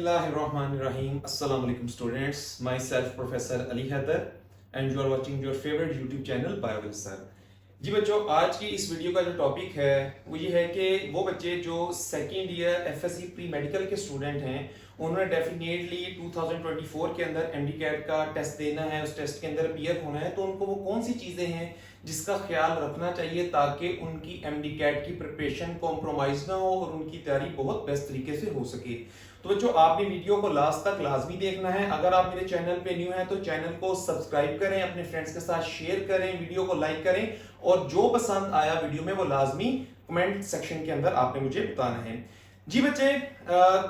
Bismillahirrahmanirrahim. Assalamu alaikum students. Myself Professor Ali Haider and you are watching your favorite YouTube channel Biowell Sir. जी बच्चों, आज की इस video का जो topic है वो ये है कि वो बच्चे जो second year FSc pre medical के स्टूडेंट हैं उन्होंने डेफिनेटली 2024 के अंदर एमडी-कैट का टेस्ट देना है, उस टेस्ट के अंदर अपीयर होना है, तो उनको वो कौन सी चीज़ें हैं जिसका ख्याल रखना चाहिए ताकि उनकी एमडी-कैट की प्रिपरेशन कॉम्प्रोमाइज़ ना हो और उनकी तैयारी बहुत बेस्ट तरीके से हो सके। तो बच्चों, आपने वीडियो को लास्ट तक लाजमी देखना है। अगर आप मेरे चैनल पे न्यू हैं तो चैनल को सब्सक्राइब करें, अपने फ्रेंड्स के साथ शेयर करें, वीडियो को लाइक करें और जो पसंद आया वीडियो में वो लाजमी कमेंट सेक्शन के अंदर आपने मुझे बताना है। जी बच्चे,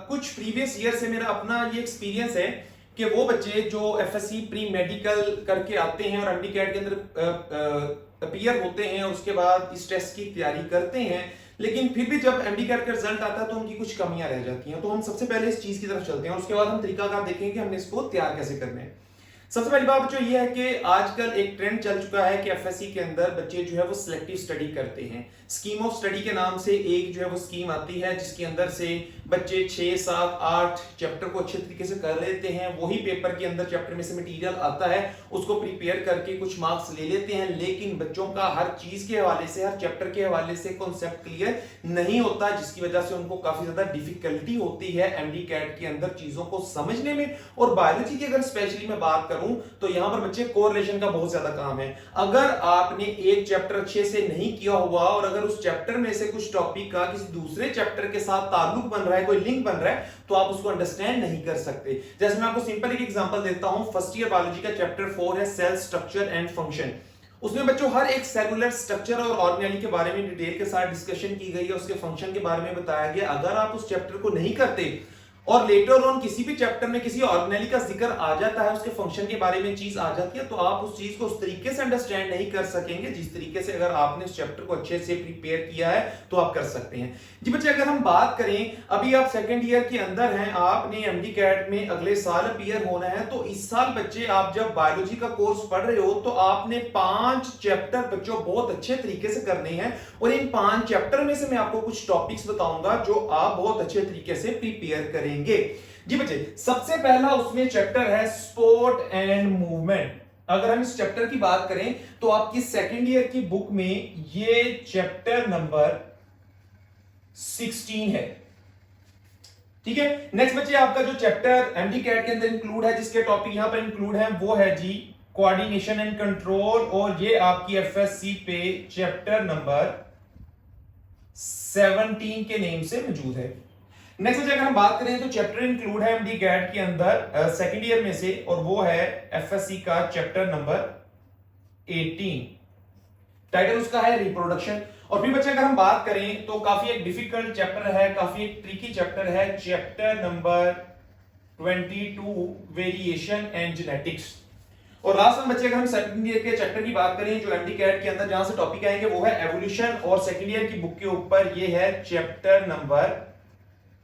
कुछ प्रीवियस ईयर से मेरा अपना ये एक्सपीरियंस है कि वो बच्चे जो एफएससी प्री मेडिकल करके आते हैं और एमडी-कैट के अंदर अपीयर होते हैं, उसके बाद इस टेस्ट की तैयारी करते हैं, लेकिन फिर भी जब एमडी-कैट का रिजल्ट आता है तो उनकी कुछ कमियां रह जाती हैं। तो हम सबसे पहले इस चीज की तरफ चलते हैं और उसके बाद हम तरीकाकार देखेंगे कि हमने इसको तैयार कैसे करना है। सबसे पहली बात बच्चों ये है कि आजकल एक ट्रेंड चल चुका है कि एफएससी के अंदर बच्चे जो है वो सिलेक्टिव स्टडी करते हैं। स्कीम ऑफ स्टडी के नाम से एक जो है वो स्कीम आती है जिसके अंदर से बच्चे 6, 7, 8 चैप्टर को अच्छे तरीके से कर लेते हैं। वही पेपर के अंदर चैप्टर में से मटेरियल आता है, उसको प्रिपेयर करके कुछ मार्क्स ले लेते हैं, लेकिन बच्चों का हर चीज के हवाले से, हर चैप्टर के हवाले से कॉन्सेप्ट क्लियर नहीं होता, जिसकी वजह से उनको काफी ज्यादा डिफिकल्टी होती है एमडी-कैट के अंदर चीजों को समझने में। और बायोलॉजी की अगर स्पेशली मैं बात करूं तो यहां पर बच्चे कोरिलेशन का बहुत ज्यादा काम है। अगर आपने एक चैप्टर अच्छे से नहीं किया हुआ और अगर उस चैप्टर में से कुछ टॉपिक का किसी दूसरे चैप्टर के साथ ताल्लुक बन रहा है, कोई लिंक बन रहा है, तो आप उसको अंडरस्टैंड नहीं कर सकते। जैसे मैं आपको सिंपल एक एग्जांपल देता हूं। फर्स्ट ईयर बायोलॉजी का चैप्टर 4 है सेल स्ट्रक्चर एंड फंक्शन। उसमें बच्चों हर एक सेलुलर स्ट्रक्चर और ऑर्गेनेली के बारे में डिटेल के साथ डिस्कशन की गई है, उसके फंक्शन के बारे में बताया गया। अगर आप उस चैप्टर को नहीं करते और लेटर ऑन किसी भी चैप्टर में किसी ऑर्गेनेली का जिक्र आ जाता है, उसके फंक्शन के बारे में चीज आ जाती है, तो आप उस चीज को उस तरीके से अंडरस्टैंड नहीं कर सकेंगे जिस तरीके से अगर आपने उस चैप्टर को अच्छे से प्रिपेयर किया है तो आप कर सकते हैं। जी बच्चे, अगर हम बात करें, अभी आप सेकंड ईयर के अंदर हैं, आपने एमडी-कैट में अगले साल अपीयर होना है, तो इस साल बच्चे आप जब बायोलॉजी का कोर्स पढ़ रहे हो तो आपने 5 चैप्टर बच्चों बहुत अच्छे तरीके से करने हैं और इन 5 चैप्टर में से मैं आपको कुछ टॉपिक्स बताऊंगा जो आप बहुत अच्छे तरीके से प्रिपेयर करेंगे। जी बच्चे, सबसे पहला उसमें चैप्टर है स्पोर्ट एंड मूवमेंट। अगर हम इस चैप्टर की बात करें तो आपकी सेकंड ईयर की बुक में ये चैप्टर नंबर 16 है। ठीक है। नेक्स्ट बच्चे, आपका जो चैप्टर एमडी-कैट के अंदर इंक्लूड है, जिसके टॉपिक यहां पर इंक्लूड है, वो है जी कोऑर्डिनेशन एंड कंट्रोल, और ये आपकी एफएससी पे चैप्टर नंबर 17 के नेम से मौजूद है। नेक्स्ट अगर हम बात करें तो चैप्टर इंक्लूड है एमडी-कैट के अंदर सेकंड ईयर में से, और वो है एफएससी का चैप्टर नंबर 18। टाइटल उसका है रिप्रोडक्शन। और फिर बच्चे अगर हम बात करें तो काफी एक डिफिकल्ट चैप्टर है, काफी एक ट्रिकी चैप्टर है, chapter number 22 variation and genetics. और लास्ट में बच्चे अगर हम सेकंड ईयर के चैप्टर की बात करें जो एमडी-कैट के अंदर जहां से टॉपिक आएंगे वो है एवोल्यूशन, और सेकंड ईयर की बुक के ऊपर ये है चैप्टर नंबर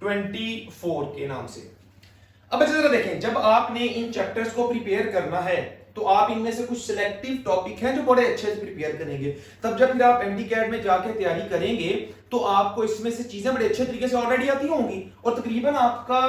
24 के नाम से। अब बच्चे जरा देखें, जब आपने इन चैप्टर्स को प्रिपेयर करना है तो आप इनमें से कुछ सिलेक्टिव टॉपिक हैं जो बड़े अच्छे से प्रिपेयर करेंगे। तब जब फिर आप एमडी-कैट में जाके तैयारी करेंगे तो आपको इसमें से चीजें बड़े अच्छे तरीके से ऑलरेडी आती होंगी और तकरीबन आपका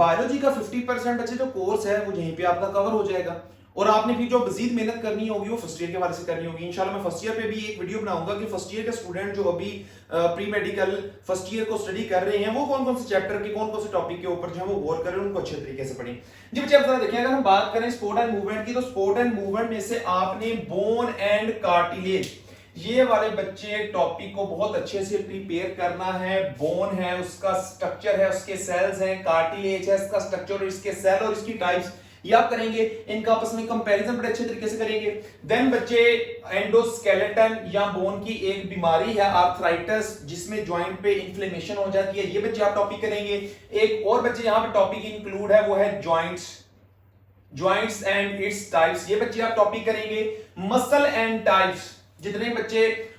बायोलॉजी का 50% अच्छे जो कोर्स है वो यहीं पे आपका कवर हो जाएगा। और आपने फिर जो मजीद मेहनत करनी होगी वो फर्स्ट ईयर के बारे से करनी होगी। इंशाल्लाह मैं फर्स्ट ईयर पे भी एक वीडियो बनाऊंगा कि फर्स्ट ईयर के स्टूडेंट जो अभी प्री मेडिकल फर्स्ट ईयर को स्टडी कर रहे हैं वो कौन कौन से चैप्टर के कौन कौन से टॉपिक के ऊपर जो है वो गौर करें, उनको अच्छे तरीके से पढ़ें। जी बच्चे, आप देखिए, अगर हम बात करें स्पोर्ट एंड मूवमेंट की, तो स्पोर्ट एंड मूवमेंट में से आपने बोन एंड कार्टिलेज, ये वाले बच्चे टॉपिक को बहुत अच्छे से प्रिपेयर करना है। बोन है, उसका स्ट्रक्चर है, उसके सेल्स हैं, कार्टिलेज है, इसका स्ट्रक्चर और इसके सेल और इसकी टाइप्स ये आप करेंगे। इनका आपस में कंपैरिजन बड़े अच्छे तरीके से करेंगे। देन बच्चे एंडोस्केलेटन या बोन की एक बीमारी है आर्थराइटिस, जिसमें जॉइंट पे इन्फ्लेमेशन हो जाती है, ये बच्चे आप टॉपिक करेंगे। एक और बच्चे यहाँ पे टॉपिक इंक्लूड है वो है जॉइंट्स एंड इट्स टाइप्स, ये बच्चे आप टॉपिक करेंगे। मसल एंड टाइप्स, जितने बच्चे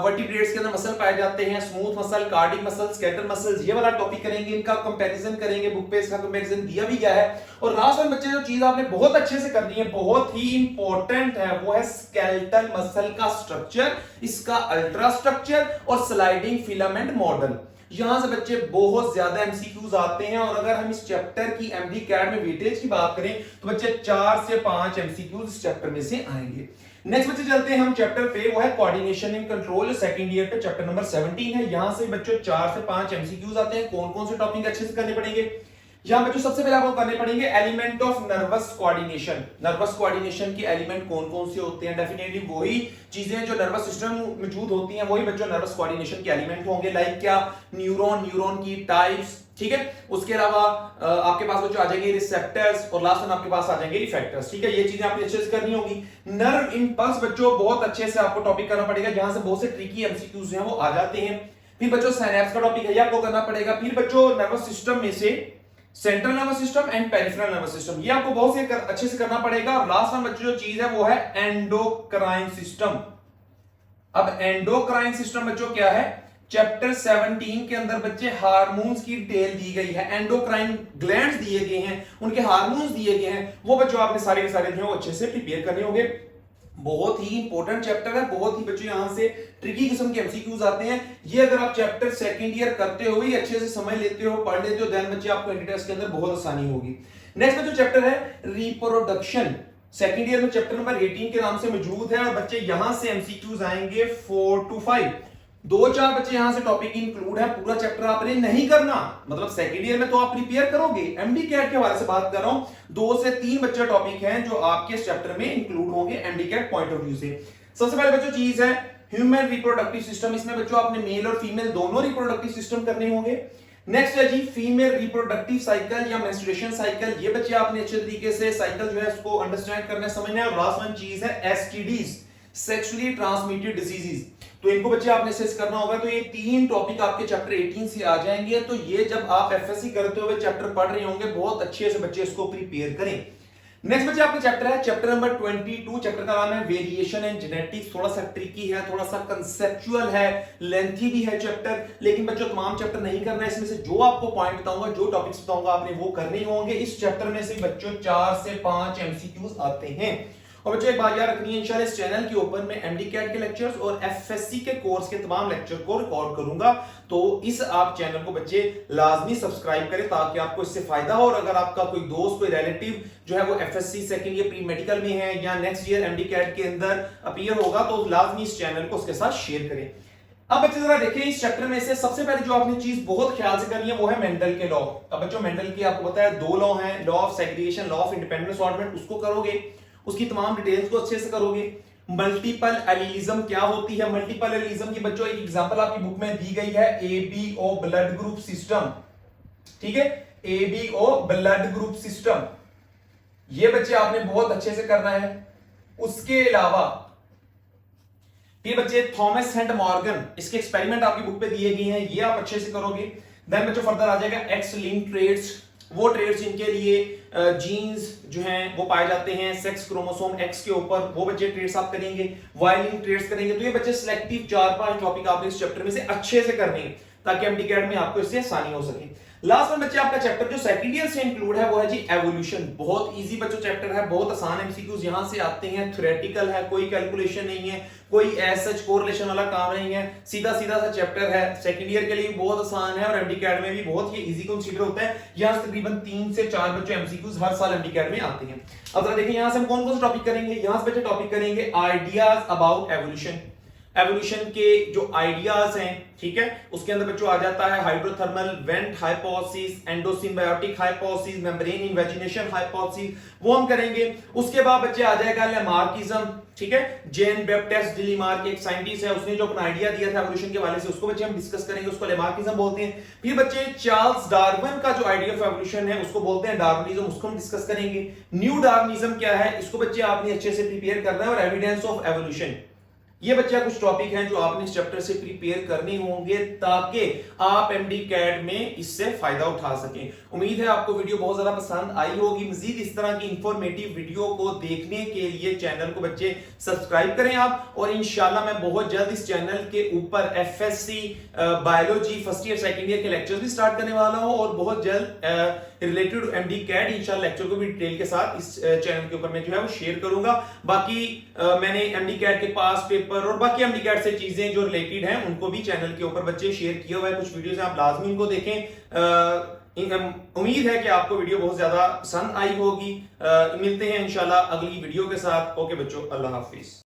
वर्टिब्रेट्स के अंदर मसल पाए जाते हैं, smooth muscle, cardiac muscle, skeletal muscles, ये वाला टॉपिक करेंगे। इनका कंपैरिजन करेंगे, बुक पे इसका कंपैरिजन दिया भी गया है। और लास्ट में बच्चे जो चीज आपने बहुत अच्छे से करनी है, बहुत ही इंपॉर्टेंट है, वो है स्केलेटल मसल का स्ट्रक्चर, इसका अल्ट्रा स्ट्रक्चर और स्लाइडिंग फिलामेंट मॉडल। यहां से बच्चे बहुत ज्यादा एमसीक्यूज आते हैं और अगर हम इस चैप्टर की एमडी कैट में वेटेज की बात करें तो बच्चे 4 से 5 एमसीक्यूज इस चैप्टर में से आएंगे। नेक्स्ट बच्चे चलते हैं हम चैप्टर पे, वो है coordination in control, second year पे चैप्टर नंबर 17 है। यहां से बच्चों 4 से 5 एमसीक्यूज आते हैं। कौन कौन से टॉपिक अच्छे से करने पड़ेंगे? यहां बच्चों सबसे पहले आपको करने पड़ेंगे element of nervous coordination. Nervous coordination के एलिमेंट कौन कौन से होते हैं? डेफिनेटली वही चीजें जो नर्वस सिस्टम में मौजूद होती हैं, वही बच्चों नर्वस कोऑर्डिनेशन के एलिमेंट होंगे। लाइक क्या? न्यूरॉन, न्यूरॉन की टाइप्स, ठीक है। उसके अलावा आपके पास बच्चों आ जाएंगे रिसेप्टर्स और लास्ट में आपके पास आ जाएंगे इफेक्टर्स, ठीक है। ये चीजें आपको अच्छे से करनी होगी। नर्व इंपल्स बच्चों बहुत अच्छे से आपको टॉपिक करना पड़ेगा, जहां से बहुत से ट्रिकी एमसीक्यूज हैं वो आ जाते हैं। फिर बच्चों साइनेप्स का टॉपिक है, आपको करना पड़ेगा। फिर बच्चों नर्वस सिस्टम में से central nervous system and peripheral nervous system, ये आपको बहुत से अच्छे से करना पड़ेगा। और लास्ट में बच्चों जो चीज है वो है एंडोक्राइन सिस्टम। अब एंडोक्राइन सिस्टम बच्चों क्या है? चैप्टर 17 के अंदर बच्चे हार्मोन्स की डिटेल दी गई है, एंडोक्राइन ग्लैंड्स दिए गए हैं, उनके हार्मोन्स दिए गए हैं। वो बच्चों आपने सारे के सारे जो है वो अच्छे से प्रिपेयर करने होंगे। बहुत ही इंपॉर्टेंट चैप्टर है, बहुत ही बच्चों यहां से ट्रिकी किस्म के एमसीक्यूज आते हैं। ये अगर आप चैप्टर सेकंड ईयर करते हो, अच्छे से समझ लेते हो, पढ़ लेते हो, देन बच्चे आपको एंट्री टेस्ट के अंदर बहुत आसानी होगी। नेक्स्ट में जो चैप्टर है रिप्रोडक्शन, सेकंड ईयर में चैप्टर नंबर 18 के नाम से मौजूद है। और बच्चे यहां से एमसीक्यूज आएंगे 4 to 5। 2-4 बच्चे यहां से टॉपिक इंक्लूड है, पूरा चैप्टर आपने नहीं करना। मतलब सेकंड ईयर में तो आप प्रिपेयर करोगे, एमडी कैट के हवाले से बात कर रहा हूं। 2 से 3 बच्चे टॉपिक हैं जो आपके इस चैप्टर में इंक्लूड होंगे MDCAT point of view से। सबसे पहले बच्चों चीज है ह्यूमन रिप्रोडक्टिव सिस्टम। इसमें बच्चों आपने मेल और फीमेल दोनों रिप्रोडक्टिव सिस्टम करने होंगे। नेक्स्ट है जी फीमेल रिप्रोडक्टिव साइकिल या मेंस्ट्रुएशन साइकिल। ये बच्चे आपने अच्छे तरीके से साइकिल जो है उसको अंडरस्टैंड करना समझना है। और लास्ट वन चीज है एसटीडीज, सेक्सुअली ट्रांसमिटेड डिजीजेस। तो इनको बच्चे आपने असेस करना होगा। तो ये 3 टॉपिक आपके चैप्टर 18 से आ जाएंगे। तो ये जब आप एफएससी करते हुए चैप्टर पढ़ रहे होंगे, बहुत अच्छे से बच्चे इसको प्रिपेयर करें। नेक्स्ट बच्चे आपका चैप्टर है चैप्टर नंबर 22। चैप्टर का नाम है वेरिएशन एंड जेनेटिक्स। थोड़ा सा ट्रिकी है, थोड़ा सा कंसेप्चुअल है, लेंथी भी है चैप्टर, लेकिन बच्चों तमाम चैप्टर नहीं करना है। इसमें से जो आपको पॉइंट बताऊंगा, जो टॉपिक्स बताऊंगा, आपने वो करने होंगे। इस चैप्टर में से बच्चों 4 से 5 एमसीक्यूज आते हैं। और बच्चों एक बात याद रखनी है, इंशाल्लाह इस चैनल के ऊपर मैं एमडी कैट के लेक्चर्स और एफएससी के कोर्स के तमाम लेक्चर को रिकॉर्ड करूंगा। तो इस आप चैनल को बच्चे लाजमी सब्सक्राइब करें ताकि आपको इससे फायदा हो। और अगर आपका कोई दोस्त, कोई रिलेटिव जो है वो FSc second year pre medical में है या नेक्स्ट ईयर एमडी कैट के अंदर अपीयर होगा, तो लाजमी इस चैनल को उसके साथ शेयर करें। अब बच्चे जरा देखिए इस चैप्टर में से सबसे पहले जो आपने चीज बहुत ख्याल से करनी है वो है मेंडल के लॉ। अब बच्चों मेंडल की आपको पता है 2 लॉ हैं, law of segregation, law of independent assortment. उसको करोगे, उसकी तमाम डिटेल्स को अच्छे से करोगे। मल्टीपल एलिलिज्म क्या होती है? मल्टीपल एलिलिज्म की बच्चों एक एग्जांपल आपकी बुक में दी गई है, एबीओ ब्लड ग्रुप सिस्टम, ठीक है, एबीओ ब्लड ग्रुप सिस्टम। ये बच्चे आपने बहुत अच्छे से करना है। उसके अलावा फिर बच्चे थॉमस एंड मॉर्गन, इसके एक्सपेरिमेंट आपकी बुक पे दिए गए हैं, ये आप अच्छे से करोगे। देन बच्चों फर्दर आ जाएगा एक्स लिंक्ड ट्रेड्स, वो ट्रेड्स जिनके लिए जीन्स जो हैं वो पाए जाते हैं सेक्स क्रोमोसोम एक्स के ऊपर, वो बच्चे ट्रेड्स आप करेंगे। वाई लिंक ट्रेड्स करेंगे। तो ये बच्चे सिलेक्टिव 4-5 टॉपिक आपने इस चैप्टर में से अच्छे से करने हैं ताकि एमडी कैट में आपको इससे आसानी हो सके। लास्ट में बच्चे आपका चैप्टर जो सेकंड ईयर से इंक्लूड है वो है जी एवोल्यूशन। बहुत इजी बच्चों चैप्टर है, बहुत आसान एमसीक्यूज यहां से आते हैं, थ्योरेटिकल है, कोई कैलकुलेशन नहीं है, कोई एज कोरिलेशन वाला काम नहीं है, सीधा सीधा सा चैप्टर है। सेकंड ईयर के लिए बहुत आसान है और एमडी कैट में भी बहुत ही इजी कंसीडर होता है। यहां से तकरीबन 3 से 4 बच्चों एमसीक्यूज हर साल एमडी कैट में आते हैं। अब जरा देखिए यहां से हम कौन कौन से टॉपिक करेंगे। यहां से बच्चे टॉपिक करेंगे आइडियाज अबाउट एवोल्यूशन। एवोल्यूशन के जो आइडियाज हैं, ठीक है, उसके अंदर बच्चों आ जाता है hydrothermal vent hypothesis, endosymbiotic hypothesis, membrane invagination hypothesis, वो हम करेंगे। उसके बाद बच्चे आ जाएगा लेमार्किज्म, ठीक है, जेन बैप्टिस्ट डी लेमार्क एक साइंटिस्ट है, उसने जो अपना आइडिया दिया था एवोल्यूशन के हवाले से, उसको बच्चे हम डिस्कस करेंगे, उसको लेमार्किज्म बोलते हैं। फिर बच्चे चार्ल्स डार्विन का जो आइडिया ऑफ एवोल्यूशन है उसको बोलते हैं डार्विनिज्म, उसको हम डिस्कस करेंगे। न्यू डार्विनिज्म क्या है, इसको बच्चे आपने अच्छे से प्रिपेयर करना है। और एविडेंस ऑफ एवोल्यूशन, ये बच्चा कुछ टॉपिक हैं जो आपने इस चैप्टर से प्रिपेयर करने होंगे ताकि आप एमडी कैट में इससे फायदा उठा सकें। उम्मीद है आपको वीडियो बहुत ज्यादा पसंद आई होगी। मजीद इस तरह की इंफॉर्मेटिव वीडियो को देखने के लिए चैनल को बच्चे सब्सक्राइब करें आप। और इंशाल्लाह मैं बहुत जल्द इस चैनल के ऊपर FSc biology first year second year के लेक्चर्स भी स्टार्ट करने वाला हूं और बहुत जल्द रिलेटेड टू एमडी कैट इंशाल्लाह लेक्चर को भी डिटेल के साथ इस चैनल के ऊपर मैं जो है वो शेयर करूंगा। बाकी मैंने एमडी कैट के पास पेपर ऊपर, और बाकी एमडीकैट से चीजें जो रिलेटेड हैं उनको भी चैनल के ऊपर बच्चे शेयर किया हुआ है। कुछ वीडियोस आप लाजमी इनको देखें। उम्मीद है कि आपको वीडियो बहुत ज्यादा पसंद आई होगी। मिलते हैं इंशाल्लाह अगली वीडियो के साथ। ओके बच्चों, अल्लाह हाफिज।